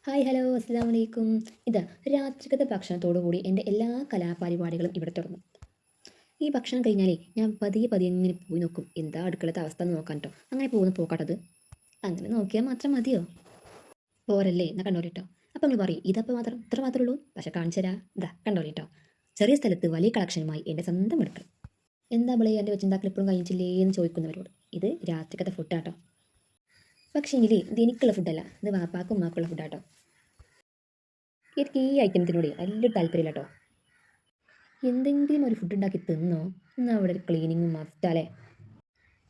Hi hello അസ്സലാമു അലൈക്കും. ഇതാ രാത്രിക്കത്തെ ഭക്ഷണത്തോടു കൂടി എൻ്റെ എല്ലാ കലാപരിപാടികളും ഇവിടെ തുടങ്ങും. ഈ ഭക്ഷണം കഴിഞ്ഞാലേ ഞാൻ പതിയെ പതിയെ ഇങ്ങനെ പോയി നോക്കും. എന്താ അടുക്കളത്തെ അവസ്ഥ എന്ന് നോക്കാൻ ട്ടോ. അങ്ങനെ പോകുന്ന പോക്കാട്ടത്. അങ്ങനെ നോക്കിയാൽ മാത്രം മതിയോ? പോരല്ലേ എന്നാ കണ്ടോളി ട്ടോ. അപ്പം നിങ്ങൾ പറയും ഇതപ്പോൾ മാത്രം ഇത്ര മാത്രമേ ഉള്ളൂ. പക്ഷെ കാണിച്ചു തരാം. ഇതാ കണ്ടോളി ട്ടോ. ചെറിയ സ്ഥലത്ത് വലിയ കളക്ഷനുമായി എൻ്റെ സ്വന്തം അടുക്കള. എന്താ ബളേ എൻ്റെ വെച്ചുണ്ടാക്കൽ ഇപ്പോഴും കഴിഞ്ഞിട്ടില്ലേ എന്ന് ചോദിക്കുന്നവരോട് ഇത് രാത്രിക്കത്തെ ഫുഡാട്ടോ. പക്ഷേങ്കിൽ ഇത് എനിക്കുള്ള ഫുഡല്ല. ഇത് വാപ്പാക്കും ഉമ്മാക്കുള്ള ഫുഡാട്ടോ. എനിക്ക് ഈ ഐറ്റംസിനോട് വലിയ താല്പര്യമില്ല കേട്ടോ. എന്തെങ്കിലും ഒരു ഫുഡ് ഉണ്ടാക്കി തിന്നോ എന്നാൽ അവിടെ ഒരു ക്ലീനിങ്ങും മസ്റ്റാലേ.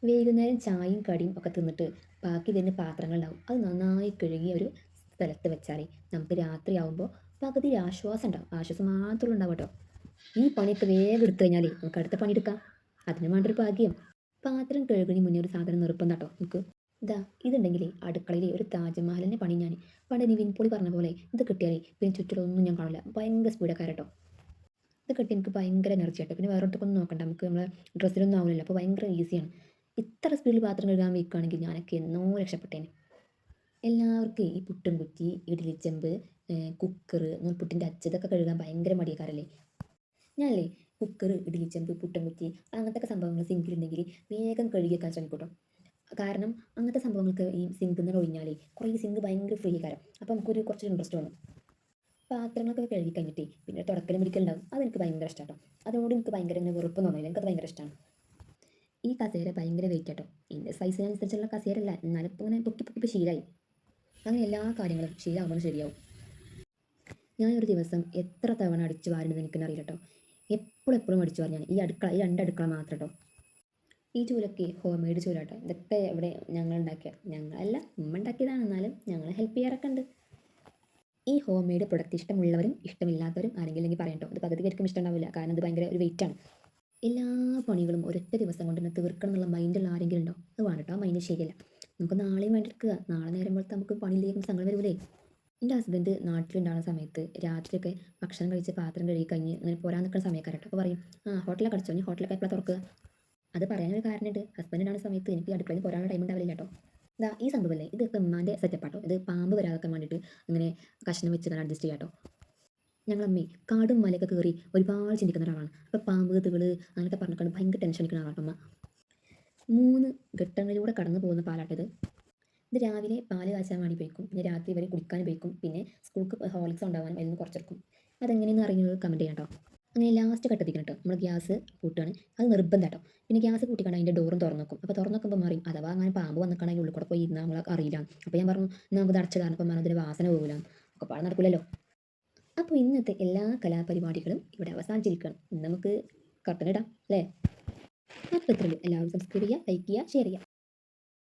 വൈകുന്നേരം ചായയും കടിയും ഒക്കെ തിന്നിട്ട് ബാക്കി തന്നെ പാത്രങ്ങളുണ്ടാവും. അത് നന്നായി കഴുകി ഒരു സ്ഥലത്ത് വെച്ചാലേ നമുക്ക് രാത്രിയാവുമ്പോൾ പകുതി ഒരു ആശ്വാസം ഉണ്ടാവും. ആശ്വാസം മാത്രമേ ഉണ്ടാവും കേട്ടോ. ഈ പണിയൊക്കെ വേഗം എടുത്തു കഴിഞ്ഞാലേ നമുക്ക് അടുത്ത പണിയെടുക്കാം. അതിന് വേണ്ടൊരു ഭാഗ്യം. പാത്രം കഴുകണി മുന്നേ ഒരു സാധനം നിർബന്ധം കേട്ടോ നമുക്ക്. ഇതാ ഇതുണ്ടെങ്കിലേ അടുക്കളയിൽ ഒരു താജ്മഹലിനെ പണി ഞാൻ. പണ്ട് നിവിൻ പോളി പറഞ്ഞ പോലെ ഇത് കിട്ടിയാലേ പിന്നെ ചുറ്റിലൊന്നും ഞാൻ കാണില്ല. ഭയങ്കര സ്പീഡക്കാരട്ടോ. ഇത് കിട്ടി എനിക്ക് ഭയങ്കര എനർജി ആട്ടോ. പിന്നെ വേറെ ഒരിടത്തൊന്നും നോക്കണ്ട. നമുക്ക് നമ്മളെ ഡ്രസ്സിലൊന്നും ആവില്ല. അപ്പോൾ ഭയങ്കര ഈസിയാണ്. ഇത്ര സ്പീഡിൽ പാത്രം കഴുകാൻ വയ്ക്കുകയാണെങ്കിൽ ഞാനൊക്കെ എന്നോ രക്ഷപ്പെട്ടേനെ. എല്ലാവർക്കും ഈ പുട്ടും കുറ്റി, ഇഡ്ഡലിച്ചെമ്പ്, കുക്കർ, നൂൽപുട്ടിൻ്റെ അച്ച് ഇതൊക്കെ കഴുകാൻ ഭയങ്കര മടിയക്കാരല്ലേ. ഞാനല്ലേ കുക്കർ, ഇഡ്ഡലിച്ചെമ്പ്, പുട്ടും കുറ്റി അങ്ങനത്തെ സംഭവങ്ങൾ സിങ്കിലുണ്ടെങ്കിൽ വേഗം കഴുകിയേക്കാൻ ശ്രമിക്കൂട്ടോ. കാരണം അങ്ങനത്തെ സംഭവങ്ങൾക്ക് ഈ സിങ്കിൽ നിന്ന് ഒഴിഞ്ഞാലേ കുറേ സിങ്ക് ഭയങ്കര ഫ്രീ കാരം. അപ്പോൾ നമുക്കൊരു കുറച്ച് ഇൻട്രസ്റ്റ് വന്നു. പാത്രങ്ങളൊക്കെ കഴുകി കഴിഞ്ഞിട്ടേ പിന്നെ തുടക്കലും പിടിക്കലുണ്ടാവും. അതെനിക്ക് ഭയങ്കര ഇഷ്ടമാട്ടോ. അതുകൊണ്ട് എനിക്ക് ഭയങ്കര ഇങ്ങനെ വെറുപ്പ് തോന്നില്ല. എനിക്കത് ഭയങ്കര ഇഷ്ടമാണ്. ഈ കസേര ഭയങ്കര വെയിറ്റ് ആട്ടോ. എൻ്റെ സൈസിനനുസരിച്ചുള്ള കസേരല്ല, എന്നാലും ഇപ്പോൾ ഇങ്ങനെ പൊക്കി പൊക്കി ശീലമായി. അങ്ങനെ എല്ലാ കാര്യങ്ങളും ശീലമാകുമ്പോൾ ശരിയാവും. ഞാനൊരു ദിവസം എത്ര തവണ അടിച്ചു വാരുന്നത് എനിക്കെന്നെ അറിയില്ല കേട്ടോ. എപ്പോഴും എപ്പോഴും അടിച്ചു വാരും ഞാൻ. ഈ രണ്ട് അടുക്കള മാത്രം കേട്ടോ. ഈ ചൂലൊക്കെ ഹോം മെയ്ഡ് ചൂലാട്ടോ. ഇതൊക്കെ ഇവിടെ ഞങ്ങൾ ഉണ്ടാക്കിയ, ഞങ്ങളല്ല ഉമ്മ ഉണ്ടാക്കിയതാണ്, എന്നാലും ഞങ്ങൾ ഹെൽപ്പ് ചെയ്യാറൊക്കെ ഉണ്ട്. ഈ ഹോം മെയ്ഡ് പ്രൊഡക്റ്റ് ഇഷ്ടമുള്ളവരും ഇഷ്ടമില്ലാത്തവരും ആരെങ്കിലും പറയട്ടോ. ഇത് പകുതി പേർക്കും ഇഷ്ടമുണ്ടാവില്ല. കാരണം ഇത് ഭയങ്കര ഒരു വെയിറ്റാണ്. എല്ലാ പണികളും ഒരൊറ്റ ദിവസം കൊണ്ട് തന്നെ തീർക്കണം എന്നുള്ള മൈൻഡുള്ള ആരെങ്കിലും ഉണ്ടോ? അത് വേണ്ട കേട്ടോ. ആ മൈൻഡ് ശരിയല്ല. നമുക്ക് നാളെയും വേണ്ടി എടുക്കുക. നാളെ നേരം പോലത്തെ നമുക്ക് പണിയിലേക്ക് സങ്കടം വരൂലേ. എൻ്റെ ഹസ്ബൻഡ് നാട്ടിലുണ്ടാകുന്ന സമയത്ത് രാത്രിയൊക്കെ ഭക്ഷണം കഴിച്ച് പാത്രം കഴുകി കഴിഞ്ഞ് അങ്ങനെ പോരാൻ നിൽക്കുന്ന സമയക്കാരട്ടോ. അപ്പോൾ പറയും ഹോട്ടലൊക്കെ അടിച്ചോ, ഇനി ഹോട്ടലൊക്കെ എപ്പോഴാണ് തുറക്കുക? അത് പറയാനൊരു കാരണമുണ്ട്. ഹസ്ബൻഡിനാണ് സമയത്ത് എനിക്ക് അടുക്കളയിൽ പോരാനുള്ള ടൈം ഉണ്ടാവില്ല കേട്ടോ. ഇതാ ഈ സംഭവമല്ലേ, ഇതൊക്കെ ഉമ്മാൻ്റെ സെറ്റപ്പാട്ടോ. ഇത് പാമ്പ് വരാതൊക്കെ വേണ്ടിയിട്ട് അങ്ങനെ കഷ്ണം വെച്ച് തന്നെ അഡ്ജസ്റ്റ് ചെയ്യാട്ടോ. ഞങ്ങളമ്മേ കാടും മലയൊക്കെ കയറി ഒരുപാട് ചിന്തിക്കുന്ന ഒരാളാണ്. അപ്പോൾ പാമ്പ് തേള് അങ്ങനെയൊക്കെ പറഞ്ഞിട്ട് ഭയങ്കര ടെൻഷൻ അടിക്കുന്ന ആളാട്ടോ അമ്മ. 3 ഘട്ടങ്ങളിലൂടെ കടന്നു പോകുന്ന പാലാട്ടത്. ഇത് രാവിലെ പാല് കാച്ചാൻ വേണ്ടി ഉപയോഗിക്കും. പിന്നെ രാത്രി ഇവരെ കുടിക്കാൻ ഉപയോഗിക്കും. പിന്നെ സ്കൂൾക്ക് ഹോർലിക്സ് ഉണ്ടാവാനും അതിൽ നിന്ന് കുറച്ചെടുക്കും. അതെങ്ങനെയെന്ന് അറിയുന്നത് കമൻറ്റ് ചെയ്യാം കേട്ടോ. അങ്ങനെ ലാസ്റ്റ് ഘട്ടത്തിക്കണം കേട്ടോ. നമ്മൾ ഗ്യാസ് കൂട്ടുകയാണ്. അത് നിർബന്ധം കേട്ടോ. പിന്നെ ഗ്യാസ് കൂട്ടിക്കാണ്ട് അതിൻ്റെ ഡോറും തുറന്നു നോക്കും. അപ്പോൾ തുറന്നു നോക്കുമ്പോൾ മാറി അഥവാ അങ്ങനെ പാമ്പ് വന്നിക്കാണെങ്കിൽ ഉള്ളിൽ കൂടെ പോയി ഇരുന്നാൽ നമ്മൾ അറിയില്ല. അപ്പോൾ ഞാൻ പറഞ്ഞു നമുക്ക് അടച്ചതാണ്. അപ്പം അതിന് വാസന പോകില്ല. ഒക്കെ പാടെ നടക്കില്ലല്ലോ. അപ്പോൾ ഇന്നത്തെ എല്ലാ കലാപരിപാടികളും ഇവിടെ അവസാനിച്ചിരിക്കുകയാണ്. ഇന്ന് നമുക്ക് കർട്ടനിടാം അല്ലേ? അപ്പോൾ ഇത്രയുള്ളൂ. എല്ലാവരും സബ്സ്ക്രൈബ് ചെയ്യുക, ലൈക്ക് ചെയ്യുക, ഷെയർ ചെയ്യുക.